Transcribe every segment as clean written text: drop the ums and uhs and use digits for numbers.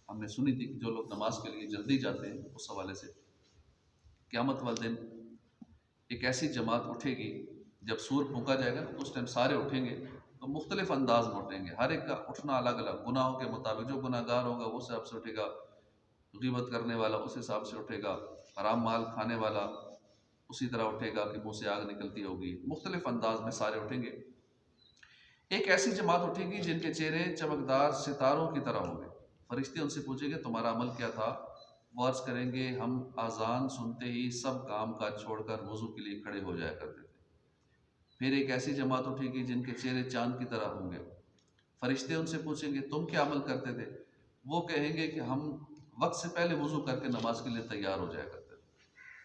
हमने सुनी थी कि जो लोग नमाज के लिए जल्दी जाते हैं उस हवाले से क़यामत वाले दिन एक ऐसी जमात उठेगी, जब सूर फूंका जाएगा ना तो उस टाइम सारे उठेंगे, तो मुख्तलिफ अंदाज में उठेंगे, हर एक का उठना अलग अलग, गुनाहों के मुताबिक। जो गुनाहगार होगा वो उस हिसाब से उठेगा, ग़ीबत करने वाला उस हिसाब से उठेगा, हराम माल खाने वाला उसी तरह उठेगा कि मुंह से आग निकलती होगी। मुख्तलिफ अंदाज में सारे उठेंगे। एक ऐसी जमात उठेगी जिनके चेहरे चमकदार सितारों की तरह होंगे। फरिश्ते उनसे पूछेंगे तुम्हारा अमल क्या था? वो अर्ज़ करेंगे हम आज़ान सुनते ही सब काम काज छोड़कर वज़ू के लिए खड़े हो जाया करते थे। फिर एक ऐसी जमात उठेगी जिनके चेहरे चांद की तरह होंगे। फरिश्ते उनसे पूछेंगे तुम क्या अमल करते थे? वो कहेंगे कि हम वक्त से पहले वज़ू करके नमाज के लिए तैयार हो जाया करते थे।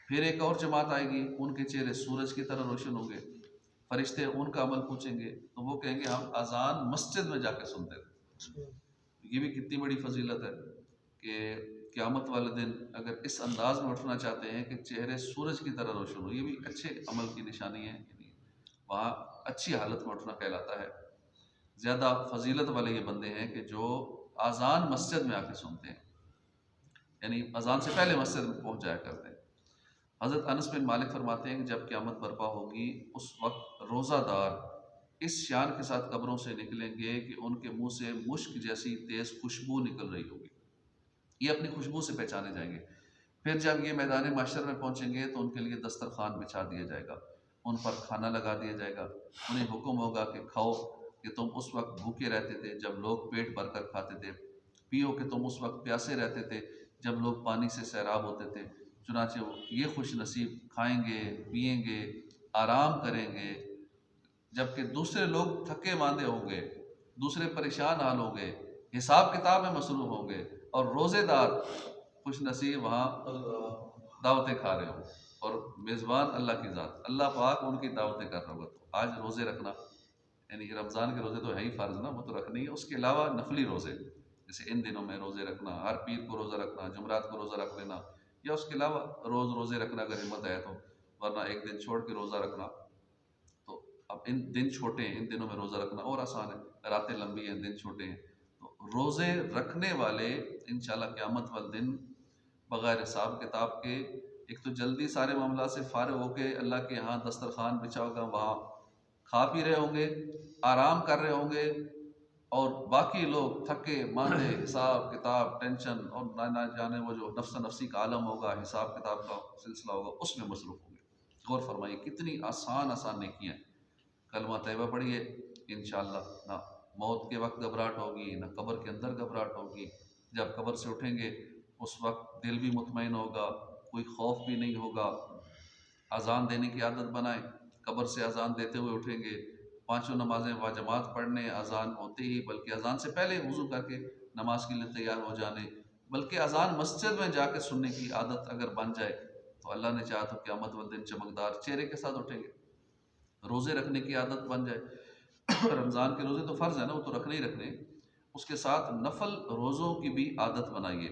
फिर एक और जमात आएगी, उनके चेहरे सूरज की तरह रोशन होंगे। फरिश्ते उनका अमल पूछेंगे तो वो कहेंगे हम अजान मस्जिद में जाके सुनते थे। ये भी कितनी बड़ी फजीलत है कि क़यामत वाले दिन अगर इस अंदाज में उठना चाहते हैं कि चेहरे सूरज की तरह रोशन हो, ये भी अच्छे अमल की निशानी है। यानी वहाँ अच्छी हालत में उठना कहलाता है। ज़्यादा फजीलत वाले ये बंदे हैं कि जो आज़ान मस्जिद में आके सुनते हैं, यानी अजान से पहले मस्जिद में पहुँच जाया करते हैं। हज़रत अनस बिन मालिक फरमाते हैं कि जब क़यामत बर्पा होगी उस वक्त रोज़ादार इस शान के साथ कब्रों से निकलेंगे कि उनके मुंह से मुश्क जैसी तेज़ खुशबू निकल रही होगी। ये अपनी खुशबू से पहचाने जाएंगे। फिर जब ये मैदान माशर में पहुंचेंगे तो उनके लिए दस्तरखान बिछा दिया जाएगा, उन पर खाना लगा दिया जाएगा। उन्हें हुक्म होगा कि खाओ कि तुम उस वक्त भूखे रहते थे जब लोग पेट भरकर खाते थे, पियो कि तुम उस वक्त प्यासे रहते थे जब लोग पानी से सैराब होते थे। चुनाचे वो ये खुश नसीब खाएंगे पिएंगे आराम करेंगे, जबकि दूसरे लोग थके मांदे होंगे, दूसरे परेशान हाल होंगे, हिसाब किताब में मसरूफ़ होंगे, और रोज़ेदार खुश नसीब वहाँ दावतें खा रहे हों, और मेज़बान अल्लाह की ज़ात, अल्लाह पाक उनकी दावतें कर रहा होगा। तो आज रोज़े रखना, यानी कि रमज़ान के रोज़े तो है ही फ़र्ज़ ना, वो तो रखनी है। उसके अलावा नफली रोज़े, जैसे इन दिनों में रोज़े रखना, हर पीर को रोज़ा रखना, जुमरात को रोज़ा रख लेना, या उसके अलावा रोज़ रोज़े रखना अगर हिम्मत है तो, वरना एक दिन छोड़ के रोज़ा रखना। तो अब इन दिन छोटे हैं, इन दिनों में रोज़ा रखना और आसान है, रातें लंबी हैं, दिन छोटे हैं। तो रोज़े रखने वाले इंशाअल्लाह क़यामत वाले दिन बग़ैर हिसाब किताब के, एक तो जल्दी सारे मामला से फ़ारिग़ होके अल्लाह के यहाँ दस्तरखान बिछा होगा, वहाँ खा पी रहे होंगे, आराम कर रहे होंगे, और बाकी लोग थके मांदे हिसाब किताब टेंशन और ना जाने वो जो नफ्सा नफ्सी का आलम होगा, हिसाब किताब का सिलसिला होगा, उसमें मसरूफ़ होंगे। गौर फरमाइए कितनी आसान आसान नेकियां हैं। कलमा तैयबा पढ़िए, इंशाअल्लाह ना मौत के वक्त घबराहट होगी, ना कब्र के अंदर घबराहट होगी। जब कब्र से उठेंगे उस वक्त दिल भी मुतमईन होगा, कोई खौफ भी नहीं होगा। अजान देने की आदत बनाएं, कब्र से अजान देते हुए उठेंगे, पांचों नमाजें वाजमात पढ़ने, अजान होते ही बल्कि अजान से पहले वज़ू करके नमाज के लिए तैयार हो जाने, बल्कि अजान मस्जिद में जाके सुनने की आदत अगर बन जाए तो अल्लाह ने चाहा तो क़यामत वाले दिन चमकदार चेहरे के साथ उठेंगे। रोज़े रखने की आदत बन जाए रमज़ान के रोज़े तो फ़र्ज़ है ना, वो तो रखने ही रखने, उसके साथ नफल रोज़ों की भी आदत बनाइए।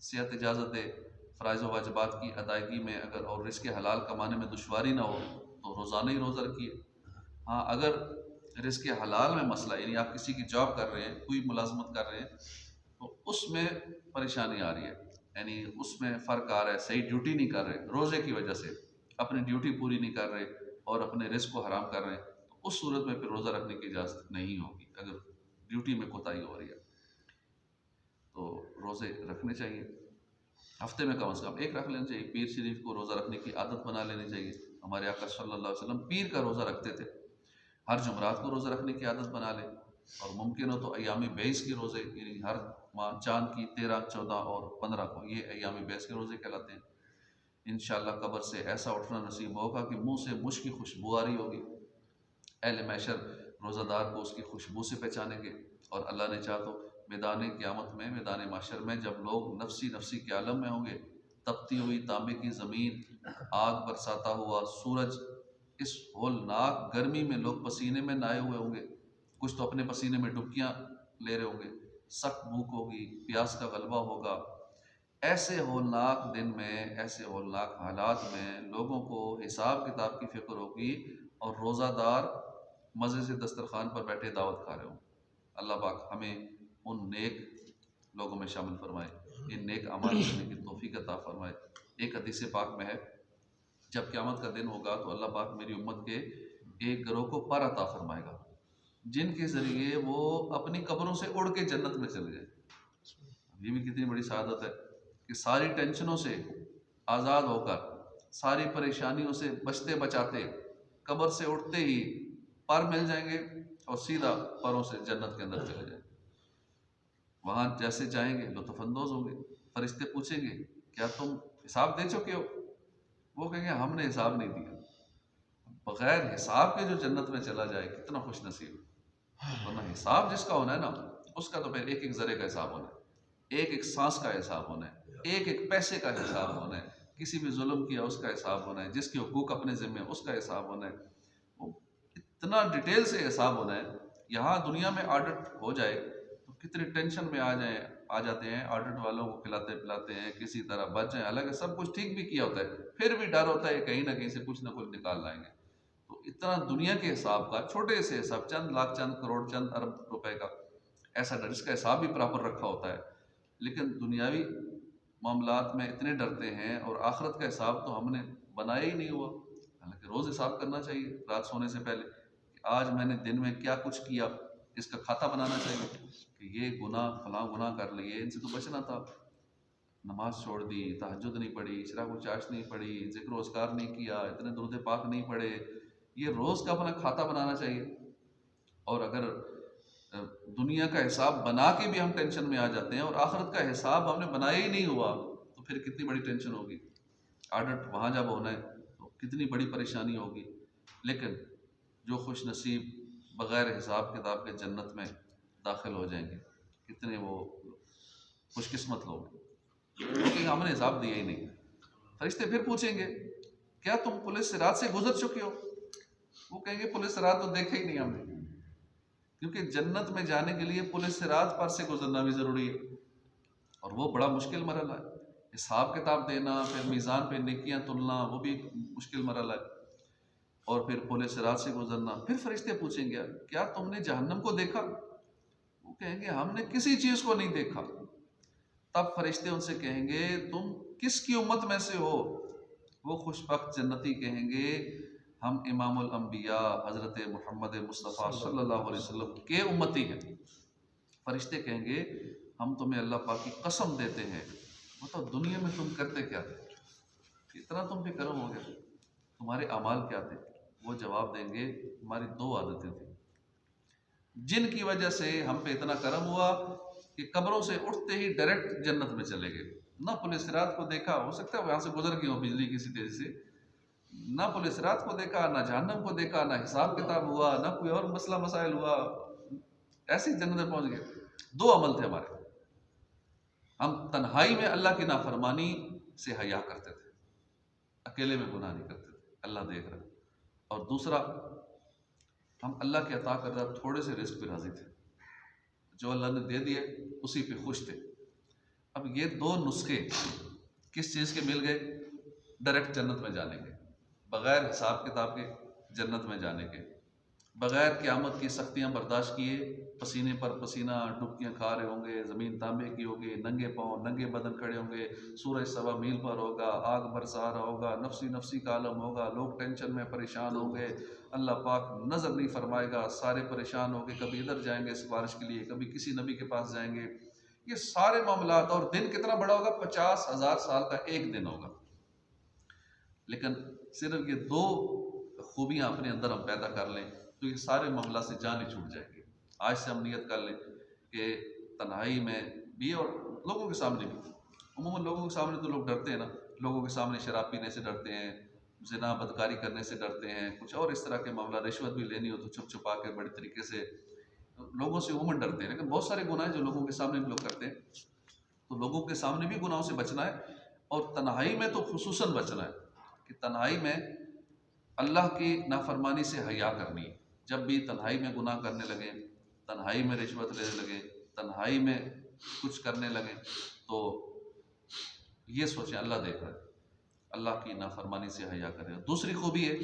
सेहत इजाज़त दे, फ़राइज़ व वाजिबात की अदायगी में अगर और रिज़्क़ हलाल कमाने में दुश्वारी ना हो तो रोज़ाना ही रोज़ा रखिए। हाँ, अगर रिज़्क़ हलाल में मसला, यानी आप किसी की जॉब कर रहे हैं, कोई मुलाज़मत कर रहे हैं, तो उसमें परेशानी आ रही है, यानी उसमें फ़र्क आ रहा है, सही ड्यूटी नहीं कर रहे, रोज़े की वजह से अपनी ड्यूटी पूरी नहीं कर रहे और अपने रिज़्क़ को हराम कर रहे हैं, तो उस सूरत में फिर रोज़ा रखने की इजाज़त नहीं होगी। अगर ड्यूटी में कोताही हो रही है तो रोज़े रखने चाहिए। हफ्ते में कम से कम एक रख लेना चाहिए। पीर शरीफ को रोज़ा रखने की आदत बना लेनी चाहिए। हमारे आका सल्लल्लाहु अलैहि वसल्लम पीर का रोज़ा रखते थे। हर जुमरात को रोज़ा रखने की आदत बना लें, और मुमकिन हो तो अय्याम बेइस के रोज़े, यानी हर माह चाँद की 13, 14 और 15 को, ये अय्याम बेइस के रोज़े कहलाते हैं। इंशाअल्लाह कब्र से ऐसा उठना नसीब होगा कि मुँह से मुश्क की खुशबू आ रही होगी। अहले महशर रोज़ादार को उसकी खुशबू से पहचानेंगे, और अल्लाह ने चाहा तो मैदान क़यामत में, मैदान माशर में जब लोग नफसी नफसी के आलम में होंगे, तपती हुई तांबे की ज़मीन, आग बरसाता हुआ सूरज, इस होलनाक गर्मी में लोग पसीने में नहाए हुए होंगे, कुछ तो अपने पसीने में डुबकियां ले रहे होंगे, सख्त भूख होगी, प्यास का गलबा होगा। ऐसे होलनाक दिन में, ऐसे होलनाक हालात में लोगों को हिसाब किताब की फ़िक्र होगी, और रोज़ादार मज़े से दस्तरखान पर बैठे दावत खा रहे हों। अल्लाह पाक हमें उन नेक लोगों में शामिल फरमाए, ये नेक अमाल करने की तौफीक अता फरमाए। एक हदीस पाक में है, जब क़यामत का दिन होगा तो अल्लाह पाक मेरी उम्मत के एक गिरोह को पर अता फरमाएगा, जिनके ज़रिए वो अपनी कब्रों से उड़ के जन्नत में चले जाए। ये भी कितनी बड़ी शहादत है कि सारी टेंशनों से आज़ाद होकर, सारी परेशानियों से बचते बचाते, कब्र से उठते ही पर मिल जाएंगे और सीधा परों से जन्नत के अंदर चले जाएंगे। वहाँ जैसे जाएंगे लुत्फ़अंदोज़ होंगे। फरिश्ते पूछेंगे, क्या तुम हिसाब दे चुके हो? वो कहेंगे, हमने हिसाब नहीं दिया। बगैर हिसाब के जो जन्नत में चला जाए, कितना खुश नसीब। वरना हिसाब जिसका होना है ना, उसका तो फिर एक एक ज़रे का हिसाब होना है, एक एक सांस का हिसाब होना है, एक एक पैसे का हिसाब होना है, किसी भी जुल्म किया उसका हिसाब होना है, जिसके हुकूक अपने ज़िम्मे उसका हिसाब होना है। वो इतना डिटेल से हिसाब होना है। यहाँ दुनिया में ऑडिट हो जाए तो कितनी टेंशन में आ जाते हैं, ऑडिट वालों को खिलाते पिलाते हैं, किसी तरह बच जाए, हालांकि सब कुछ ठीक भी किया होता है, फिर भी डर होता है कहीं ना कहीं से कुछ ना कुछ निकाल लाएंगे। तो इतना दुनिया के हिसाब का, छोटे से हिसाब, चंद लाख, चंद करोड़, चंद अरब रुपए का ऐसा डर, इसका हिसाब भी प्रॉपर रखा होता है। लेकिन दुनियावी मामलात में इतने डरते हैं, और आखिरत का हिसाब तो हमने बनाया ही नहीं हुआ। हालांकि रोज़ हिसाब करना चाहिए रात सोने से पहले, कि आज मैंने दिन में क्या कुछ किया, इसका खाता बनाना चाहिए कि ये गुनाह, फलां गुनाह कर लिए, इनसे तो बचना था। नमाज छोड़ दी, तहज्जुद नहीं पढ़ी, इशराक व चाश नहीं पढ़ी, ज़िक्र अस्कार नहीं किया, इतने दुरूद पाक नहीं पढ़े। ये रोज़ का अपना खाता बनाना चाहिए। और अगर दुनिया का हिसाब बना के भी हम टेंशन में आ जाते हैं और आखिरत का हिसाब हमने बनाया ही नहीं हुआ, तो फिर कितनी बड़ी टेंशन होगी। ऑडिट वहाँ जब होना है तो कितनी बड़ी परेशानी होगी। लेकिन जो खुश नसीब बग़ैर हिसाब किताब के जन्नत में दाखिल हो जाएंगे, कितने वो खुशकिस्मत लोग हैं, क्योंकि हमने हिसाब दिया ही नहीं। फरिश्ते फिर पूछेंगे, क्या तुम पुलिस सिरात से गुजर चुके हो? वो कहेंगे, पुलिस सिरात तो देखा ही नहीं हमने, क्योंकि जन्नत में जाने के लिए पुलिस सिरात पर से गुजरना भी ज़रूरी है, और वो बड़ा मुश्किल मरहला है। हिसाब किताब देना, फिर मीज़ान पे नेकियां तुलना, वो भी मुश्किल मरहला है, और फिर पुलिस सिरात से गुजरना। फिर फरिश्ते पूछेंगे, क्या तुमने जहन्नम को देखा? वो कहेंगे, हमने किसी चीज़ को नहीं देखा। तब फरिश्ते उनसे कहेंगे, तुम किसकी उम्मत में से हो? वो खुशबख्त जन्नती कहेंगे, हम इमामुल अंबिया हज़रत मोहम्मद मुस्तफ़ा सल्लल्लाहु अलैहि वसल्लम के उम्मती हैं। फरिश्ते कहेंगे, हम तुम्हें अल्लाह पाक की कसम देते हैं, बताओ दुनिया में तुम करते क्या थे, इतना तुम पे करम हो गया, तुम्हारे अमाल क्या थे? वो जवाब देंगे, हमारी दो आदतें थी, जिनकी वजह से हम पे इतना करम हुआ कि कब्रों से उठते ही डायरेक्ट जन्नत में चले गए। ना पुलिस रात को देखा, हो सकता है यहाँ से गुजर गई हो बिजली किसी तेजी से, ना पुलिस रात को देखा, ना जहन्नम को देखा, ना हिसाब किताब हुआ, ना कोई और मसला मसाइल हुआ, ऐसे ही जन्नत में पहुंच गए। दो अमल थे हमारे, हम तन्हाई में अल्लाह की नाफरमानी से हया करते थे, अकेले में गुनाह नहीं करते थे, अल्लाह देख रहा है। और दूसरा, हम अल्लाह के अता कर रहा थोड़े से रिस्क पे राजी थे, जो अल्लाह ने दे दिए उसी पे खुश थे। अब ये दो नुस्खे किस चीज़ के मिल गए? डायरेक्ट जन्नत में जाने के, बग़ैर हिसाब किताब के जन्नत में जाने के, बग़ैर क़यामत की सख्तियाँ बर्दाश्त किए, पसीने पर पसीना, डुबकियाँ खा रहे होंगे, ज़मीन तांबे की होगी, नंगे पाँव, नंगे बदन खड़े होंगे, सूरज सवा मील पर होगा, आग बरसा रहा होगा, नफसी नफसी का आलम होगा, लोग टेंशन में परेशान होंगे, अल्लाह पाक नज़र नहीं फरमाएगा, सारे परेशान होंगे, कभी इधर जाएंगे सिफारिश के लिए, कभी किसी नबी के पास जाएंगे, ये सारे मामलात। और दिन कितना बड़ा होगा? 50,000 साल का एक दिन होगा। लेकिन सिर्फ ये दो खूबियाँ अपने अंदर हम पैदा कर लें तो ये सारे मामला से जान ही छूट जाएंगे। आज से हम नियत कर लें कि तन्हाई में भी और लोगों के सामने भी, उम्मूमन लोगों के सामने तो लोग डरते हैं ना, लोगों के सामने शराब पीने से डरते हैं, ज़िना बदकारी करने से डरते हैं, कुछ और इस तरह के मामला, रिश्वत भी लेनी हो तो छुप छुपा के बड़े तरीके से लोगों से उम्मूमन डरते हैं। लेकिन बहुत सारे गुनाह जो लोगों के सामने भी लोग करते हैं, तो लोगों के सामने भी गुनाहों से बचना है, और तन्हाई में तो खुसूसन बचना है कि तन्हाई में अल्लाह की नाफरमानी से हया करनी है। जब भी तन्हाई में गुनाह करने लगे, तन्हाई में रिश्वत लेने लगे, तन्हाई में कुछ करने लगे, तो ये सोचें अल्लाह देख रहा है, अल्लाह की नाफरमानी से हया करें। दूसरी खूबी है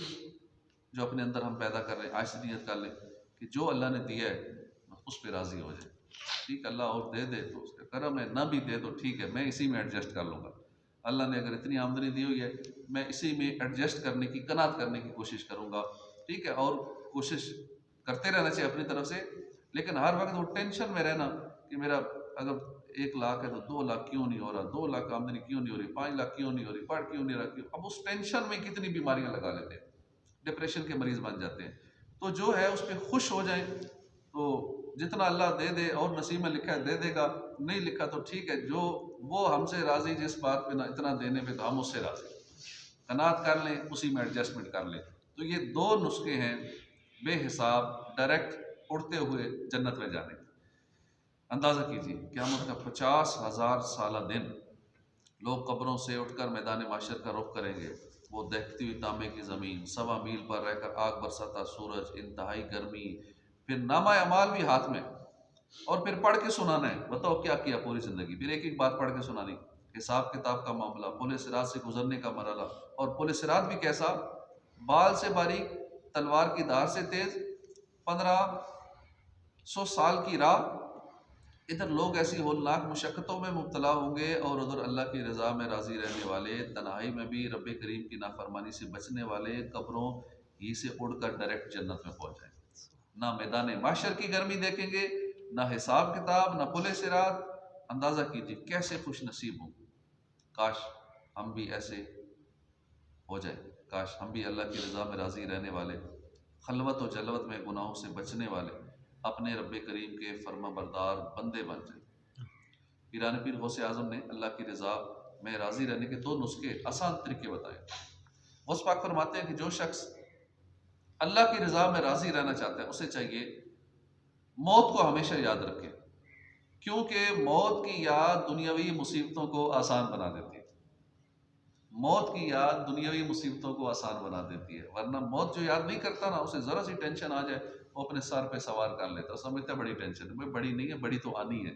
जो अपने अंदर हम पैदा कर रहे हैं, आज से नियत कर लें कि जो अल्लाह ने दिया है उस पर राज़ी हो जाए, ठीक, अल्लाह और दे दे तो उसका करम है, ना भी दे तो ठीक है, मैं इसी में एडजस्ट कर लूँगा। अल्लाह ने अगर इतनी आमदनी दी हुई है, मैं इसी में एडजस्ट करने की, कनात करने की कोशिश करूँगा, ठीक है। और कोशिश करते रहना चाहिए अपनी तरफ से, लेकिन हर वक्त वो टेंशन में रहना कि मेरा अगर 1 लाख है तो 2 लाख क्यों नहीं हो रहा, 2 लाख आमदनी क्यों नहीं हो रही, 5 लाख क्यों नहीं हो रही, बढ़ क्यों नहीं रहा, क्यों। अब उस टेंशन में कितनी बीमारियां लगा लेते हैं, डिप्रेशन के मरीज बन जाते हैं। तो जो है उस पर खुश हो जाए, तो जितना अल्लाह दे दे, और नसीब में लिखा है दे देगा, नहीं लिखा तो ठीक है, जो वो हमसे राजी जिस बात पे ना इतना देने पे, तो हम उससे राजी, कनात कर लें, उसी में एडजस्टमेंट कर लें। तो ये 2 नुस्खे हैं बेहिसाब डायरेक्ट उड़ते हुए जन्नत में जाने के। अंदाज़ा कीजिए, क़यामत का 50,000 साला दिन लोग कब्रों से उठकर मैदान माशर का रुख करेंगे। वो दहकती हुई तांबे की ज़मीन, 1.25 मील पर रहकर आग बरसाता सूरज, इंतहाई गर्मी, फिर नामा अमाल भी हाथ में, और फिर पढ़ के सुनाना है। बताओ क्या किया पूरी ज़िंदगी, फिर एक एक बात पढ़ के सुनानी, हिसाब किताब का मामला, पुल सिरात से गुजरने का मरहला। और पुल सिरात भी कैसा, बाल से बारीक, तलवार की धार से तेज, 1500 साल की राह। इधर लोग ऐसी होलनाक मुशक्क़तों में मुब्तला होंगे, और उधर अल्लाह की रज़ा में राज़ी रहने वाले, तन्हाई में भी रब करीम की नाफरमानी से बचने वाले, कब्रों ही से उड़कर डायरेक्ट जन्नत में पहुँच जाएंगे। ना मैदान माशर की गर्मी देखेंगे, ना हिसाब किताब, ना पुल सिरात। अंदाज़ा कीजिए कैसे खुश नसीब होंगे। काश हम भी ऐसे हो जाए, काश हम भी अल्लाह की रज़ा में राज़ी रहने वाले, खलवत और जलवत में गुनाहों से बचने वाले, अपने रब करीम के फर्मा बरदार बंदे बन जाए। पीरान पीर गौसे आज़म ने अल्लाह की रज़ा में राज़ी रहने के 2 नुस्खे, आसान तरीके बताए। गौस पाक फरमाते हैं कि जो शख्स अल्लाह की रज़ा में राज़ी रहना चाहता है, उसे चाहिए मौत को हमेशा याद रखे, क्योंकि मौत की याद दुनियावी मुसीबतों को आसान बना देती है। मौत की याद दुनियावी मुसीबतों को आसान बना देती है, वरना मौत जो याद नहीं करता ना, उसे ज़रा सी टेंशन आ जाए, वो अपने सर पे सवार कर लेता, समझता बड़ी टेंशन है। भाई बड़ी नहीं है, बड़ी तो आनी है।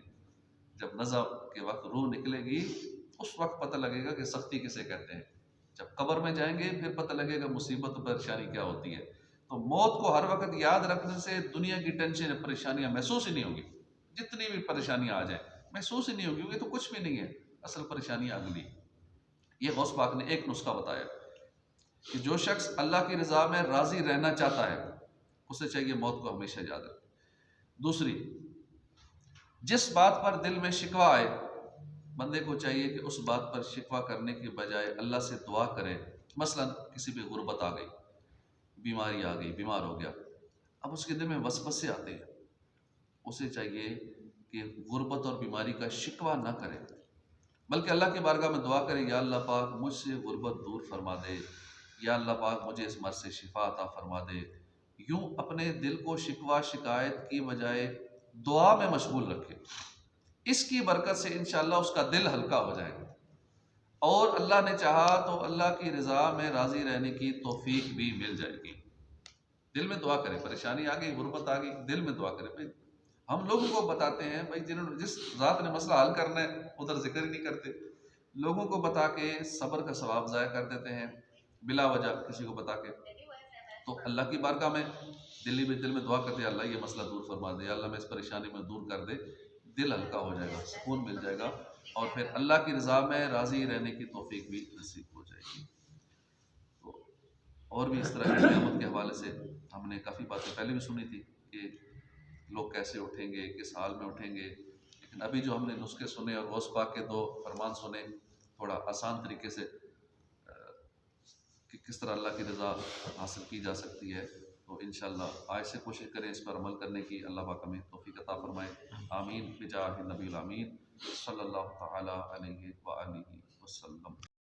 जब नज़ा के वक्त रूह निकलेगी, उस वक्त पता लगेगा कि सख्ती किसे कहते हैं। जब कब्र में जाएंगे फिर पता लगेगा मुसीबत परेशानी क्या होती है। तो मौत को हर वक्त याद रखने से दुनिया की टेंशन परेशानियां महसूस ही नहीं होगी। जितनी भी परेशानियां आ जाए महसूस ही नहीं होगी, ये तो कुछ भी नहीं है, असल परेशानियां अगली। ये गौस पाक ने एक नुस्खा बताया कि जो शख्स अल्लाह की रज़ा में राज़ी रहना चाहता है, उसे चाहिए मौत को हमेशा याद रखे। दूसरी, जिस बात पर दिल में शिकवा आए, बंदे को चाहिए कि उस बात पर शिकवा करने के बजाय अल्लाह से दुआ करे। मसलन किसी पे गुर्बत आ गई, बीमारी आ गई, बीमार हो गया, अब उसके दिल में वसवसे आते हैं, उसे चाहिए कि गुर्बत और बीमारी का शिकवा ना करे, बल्कि अल्लाह की बारगाह में दुआ करे, या अल्लाह पाक मुझसे गुर्बत दूर फरमा दे, या अल्लाह पाक मुझे इस मर्ज़ से शिफा अता फरमा दे। यूं अपने दिल को शिकवा शिकायत की बजाय दुआ में मशगूल रखे, इसकी बरकत से इंशाअल्लाह उसका दिल हल्का हो जाएगा, और अल्लाह ने चाहा तो अल्लाह की रज़ा में राज़ी रहने की तौफीक भी मिल जाएगी। दिल में दुआ करें, परेशानी आ गई, गुर्बत आ गई, दिल में दुआ करें। भाई हम लोगों को बताते हैं, भाई जिन्होंने जिस ज़ात ने मसला हल करना है उधर जिक्र ही नहीं करते, लोगों को बता के सब्र का सवाब ज़ाया कर देते हैं बिला वजह किसी को बता के। तो अल्लाह की बारगाह में दिल में दुआ करते हैं, अल्लाह ये मसला दूर फरमा दे, अल्लाह मैं इस परेशानी में दूर कर दे, दिल हल्का हो जाएगा, सुकून मिल जाएगा, और फिर अल्लाह की रज़ा में राज़ी रहने की तौफीक भी नसीब हो जाएगी। तो और भी इस तरह की क़यामत के हवाले से हमने काफ़ी बातें पहले भी सुनी थी कि लोग कैसे उठेंगे, किस हाल में उठेंगे, लेकिन अभी जो हमने नुस्खे सुने और गौस पाक के 2 फरमान सुने, थोड़ा आसान तरीके से कि किस तरह अल्लाह की रज़ा हासिल की जा सकती है। तो इंशाअल्लाह आज से कोशिश करें इस पर अमल करने की, अल्लाह पाक हमें तौफीक अता फरमाए। आमीन बिजाह नबील आमीन सल्लल्लाहु तआला अलैहि व आलिहि वसल्लम।